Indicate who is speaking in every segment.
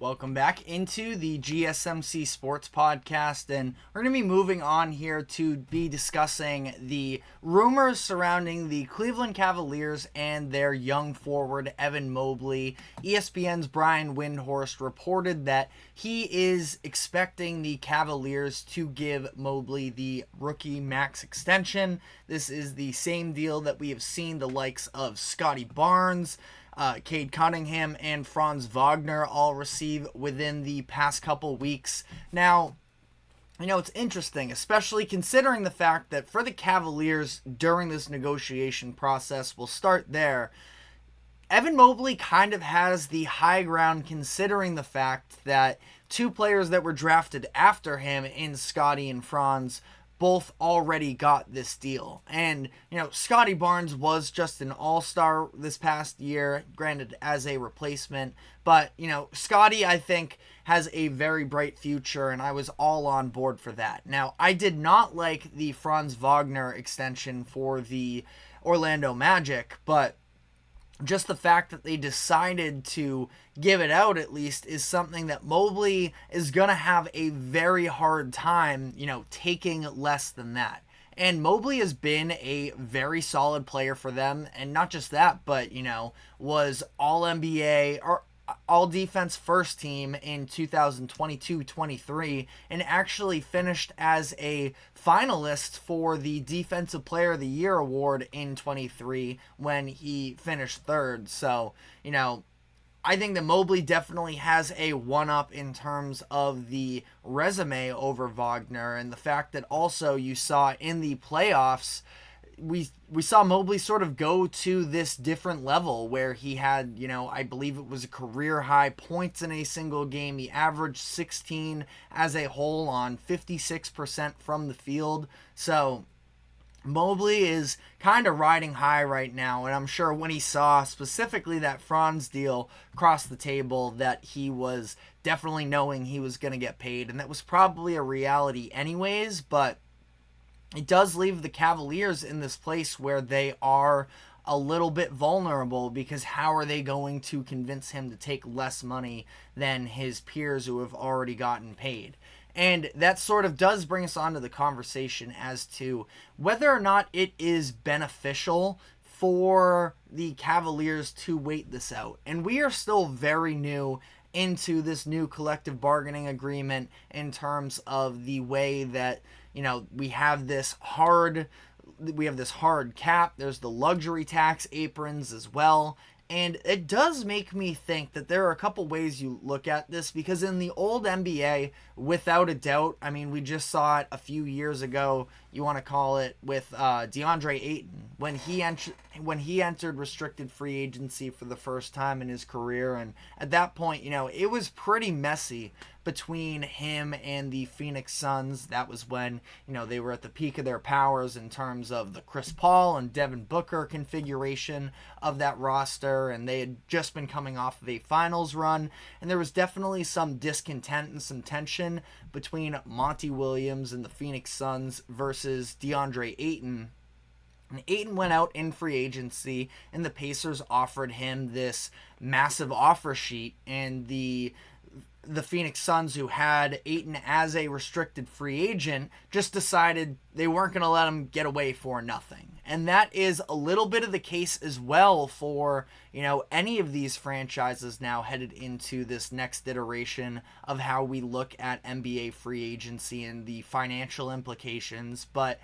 Speaker 1: Welcome back into the GSMC Sports Podcast, and we're going to be moving on here to be discussing the rumors surrounding the Cleveland Cavaliers and their young forward, Evan Mobley. ESPN's Brian Windhorst reported that he is expecting the Cavaliers to give Mobley the rookie max extension. This is the same deal that we have seen the likes of Scotty Barnes, Cade Cunningham, and Franz Wagner all receive within the past couple weeks. Now, it's interesting, especially considering the fact that for the Cavaliers during this negotiation process, we'll start there. Evan Mobley kind of has the high ground considering the fact that two players that were drafted after him in Scotty and Franz both already got this deal. And, Scotty Barnes was just an all-star this past year, granted as a replacement. But, Scotty, I think, has a very bright future, and I was all on board for that. Now, I did not like the Franz Wagner extension for the Orlando Magic, but just the fact that they decided to give it out at least is something that Mobley is going to have a very hard time, taking less than that. And Mobley has been a very solid player for them. And not just that, but, was All-NBA or All-Defense First Team in 2022-23 and actually finished as a finalist for the Defensive Player of the Year award in 23 when he finished third. So, I think that Mobley definitely has a one-up in terms of the resume over Wagner, and the fact that also you saw in the playoffs, we saw Mobley sort of go to this different level where he had, I believe it was a career high points in a single game. He averaged 16 as a whole on 56% from the field. So Mobley is kind of riding high right now, and I'm sure when he saw specifically that Franz deal across the table that he was definitely knowing he was going to get paid, and that was probably a reality anyways, but it does leave the Cavaliers in this place where they are a little bit vulnerable, because how are they going to convince him to take less money than his peers who have already gotten paid? And that sort of does bring us on to the conversation as to whether or not it is beneficial for the Cavaliers to wait this out. And we are still very new into this new collective bargaining agreement in terms of the way that, we have this hard cap. There's the luxury tax aprons as well. And it does make me think that there are a couple ways you look at this, because in the old NBA, without a doubt, we just saw it a few years ago, you want to call it, with DeAndre Ayton, when he entered restricted free agency for the first time in his career. And at that point, it was pretty messy between him and the Phoenix Suns. That was when, they were at the peak of their powers in terms of the Chris Paul and Devin Booker configuration of that roster, and they had just been coming off of a finals run, and there was definitely some discontent and some tension between Monty Williams and the Phoenix Suns versus DeAndre Ayton. And Ayton went out in free agency, and the Pacers offered him this massive offer sheet, and the Phoenix Suns, who had Ayton as a restricted free agent, just decided they weren't going to let him get away for nothing. And that is a little bit of the case as well for, any of these franchises now headed into this next iteration of how we look at NBA free agency and the financial implications. But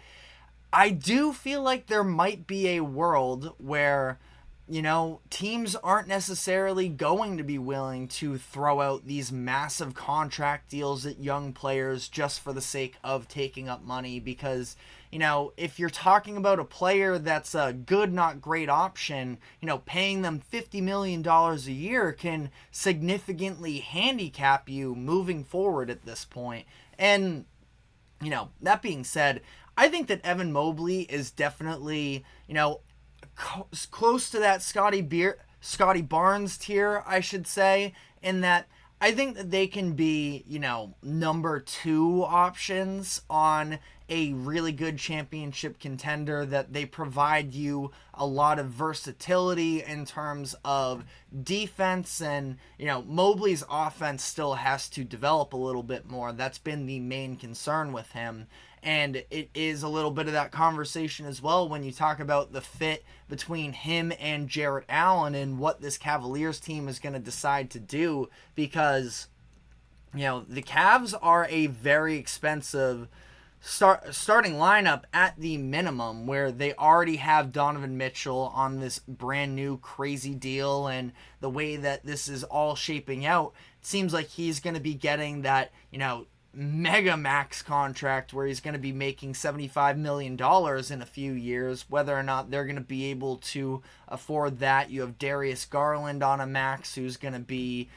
Speaker 1: I do feel like there might be a world where, teams aren't necessarily going to be willing to throw out these massive contract deals at young players just for the sake of taking up money, because, if you're talking about a player that's a good, not great option, paying them $50 million a year can significantly handicap you moving forward at this point. And, that being said, I think that Evan Mobley is definitely, close to that Scotty Barnes tier, I should say, in that I think that they can be, number two options on a really good championship contender, that they provide you a lot of versatility in terms of defense. And, Mobley's offense still has to develop a little bit more. That's been the main concern with him. And it is a little bit of that conversation as well when you talk about the fit between him and Jarrett Allen and what this Cavaliers team is going to decide to do, because, the Cavs are a very expensive starting lineup at the minimum, where they already have Donovan Mitchell on this brand new crazy deal. And the way that this is all shaping out, it seems like he's going to be getting that, mega max contract where he's going to be making $75 million in a few years. Whether or not they're going to be able to afford that, you have Darius Garland on a max, who's going to be,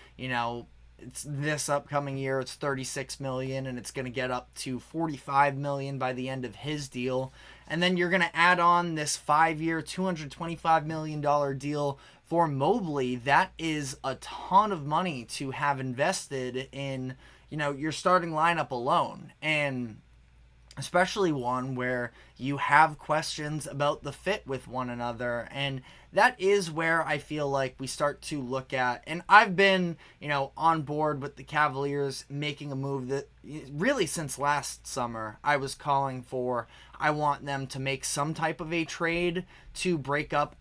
Speaker 1: it's this upcoming year, it's $36 million, and it's going to get up to $45 million by the end of his deal. And then you're going to add on this 5-year, $225 million deal for Mobley. That is a ton of money to have invested in, your starting lineup alone. And especially one where you have questions about the fit with one another. And that is where I feel like we start to look at, and I've been, on board with the Cavaliers making a move that really since last summer I was calling for. I want them to make some type of a trade to break up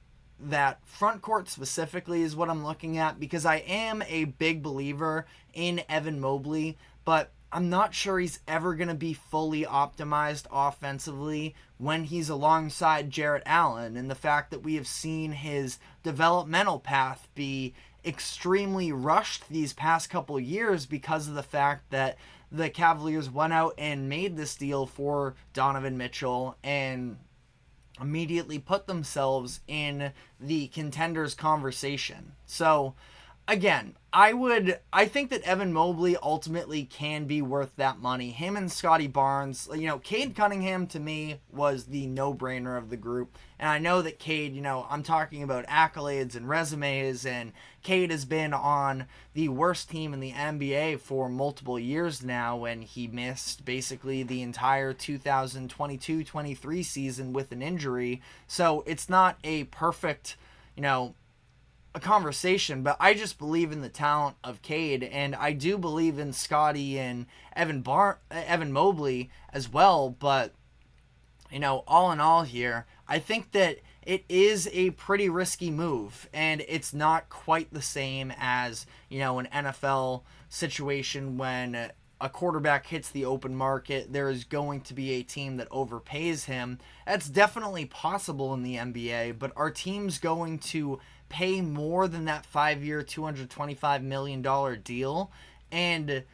Speaker 1: that front court specifically is what I'm looking at, because I am a big believer in Evan Mobley, but I'm not sure he's ever going to be fully optimized offensively when he's alongside Jarrett Allen. And the fact that we have seen his developmental path be extremely rushed these past couple of years because of the fact that the Cavaliers went out and made this deal for Donovan Mitchell and immediately put themselves in the contenders conversation. So again, I think that Evan Mobley ultimately can be worth that money. Him and Scotty Barnes, Cade Cunningham to me was the no-brainer of the group. And I know that Cade, I'm talking about accolades and resumes, and Cade has been on the worst team in the NBA for multiple years now, and he missed basically the entire 2022-23 season with an injury. So it's not a perfect, a conversation, but I just believe in the talent of Cade, and I do believe in Scotty and Evan Mobley as well. But all in all here, I think that it is a pretty risky move, and it's not quite the same as an NFL situation when a quarterback hits the open market. There is going to be a team that overpays him. That's definitely possible in the NBA, but are teams going to pay more than that 5-year, $225 million deal? And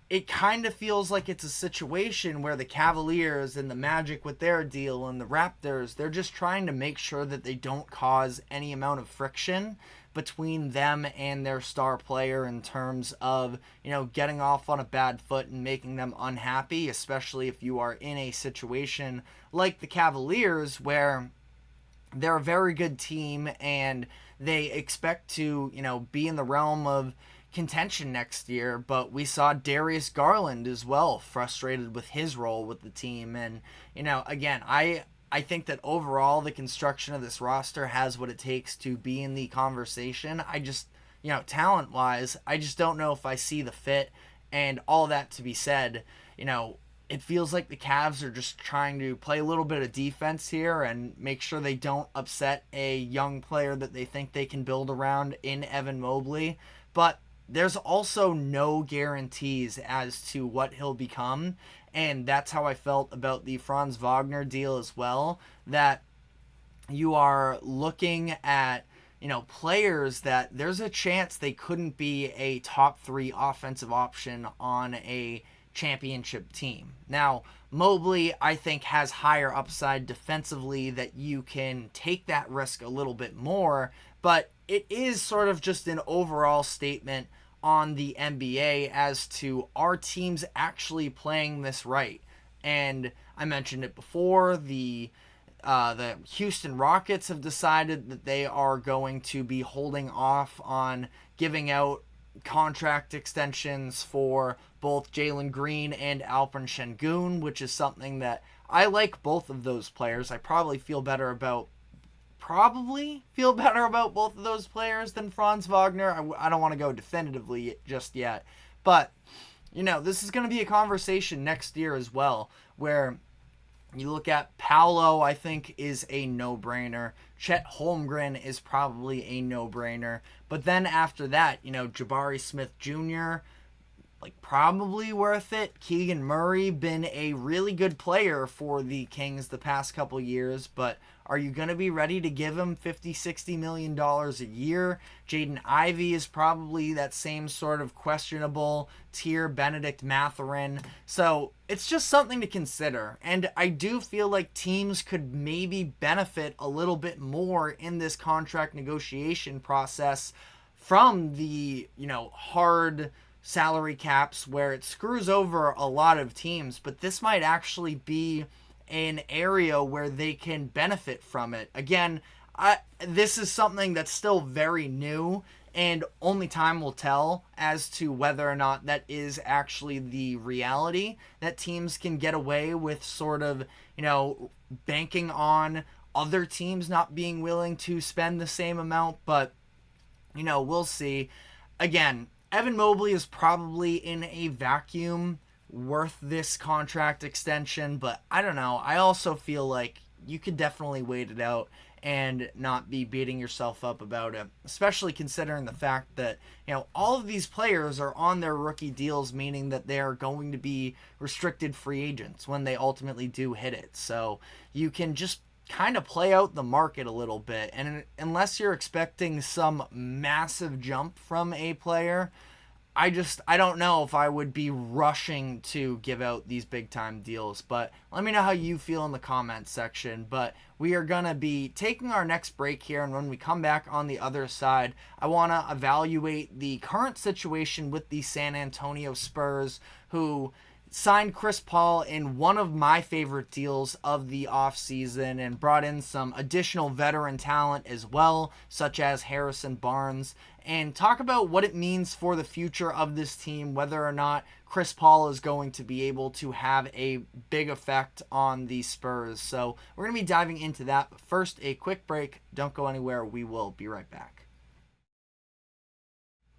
Speaker 1: it kind of feels like it's a situation where the Cavaliers and the Magic with their deal and the Raptors, they're just trying to make sure that they don't cause any amount of friction between them and their star player in terms of, getting off on a bad foot and making them unhappy, especially if you are in a situation like the Cavaliers where they're a very good team and they expect to, be in the realm of contention next year. But we saw Darius Garland as well frustrated with his role with the team. And, again, I think that overall the construction of this roster has what it takes to be in the conversation. I just, talent-wise, I just don't know if I see the fit. And all that to be said, it feels like the Cavs are just trying to play a little bit of defense here and make sure they don't upset a young player that they think they can build around in Evan Mobley. But there's also no guarantees as to what he'll become. And that's how I felt about the Franz Wagner deal as well, that you are looking at, players that there's a chance they couldn't be a top 3 offensive option on a championship team. Now, Mobley, I think, has higher upside defensively, that you can take that risk a little bit more, but it is sort of just an overall statement on the NBA as to, are teams actually playing this right? And I mentioned it before, the Houston Rockets have decided that they are going to be holding off on giving out contract extensions for both Jalen Green and Alperen Şengün, which is something that I like both of those players. I probably feel better about both of those players than Franz Wagner. I don't want to go definitively just yet. But, this is going to be a conversation next year as well, where you look at Paolo, I think, is a no-brainer. Chet Holmgren is probably a no-brainer. But then after that, Jabari Smith Jr., probably worth it. Keegan Murray, been a really good player for the Kings the past couple years, but are you going to be ready to give him $50-60 million a year? Jaden Ivey is probably that same sort of questionable tier, Benedict Mathurin. So it's just something to consider. And I do feel like teams could maybe benefit a little bit more in this contract negotiation process from the, hard salary caps where it screws over a lot of teams, but this might actually be an area where they can benefit from it. Again, this is something that's still very new, and only time will tell as to whether or not that is actually the reality, that teams can get away with sort of, banking on other teams not being willing to spend the same amount, but, we'll see. Again, Evan Mobley is probably in a vacuum worth this contract extension, but I don't know. I also feel like you could definitely wait it out and not be beating yourself up about it, especially considering the fact that, all of these players are on their rookie deals, meaning that they're going to be restricted free agents when they ultimately do hit it. So you can just kind of play out the market a little bit, and unless you're expecting some massive jump from a player, I don't know if I would be rushing to give out these big time deals. But let me know how you feel in the comments section. But we are going to be taking our next break here, and when we come back on the other side, I want to evaluate the current situation with the San Antonio Spurs, who signed Chris Paul in one of my favorite deals of the offseason and brought in some additional veteran talent as well, such as Harrison Barnes, and talk about what it means for the future of this team, whether or not Chris Paul is going to be able to have a big effect on the Spurs. So we're going to be diving into that. But first, a quick break. Don't go anywhere. We will be right back.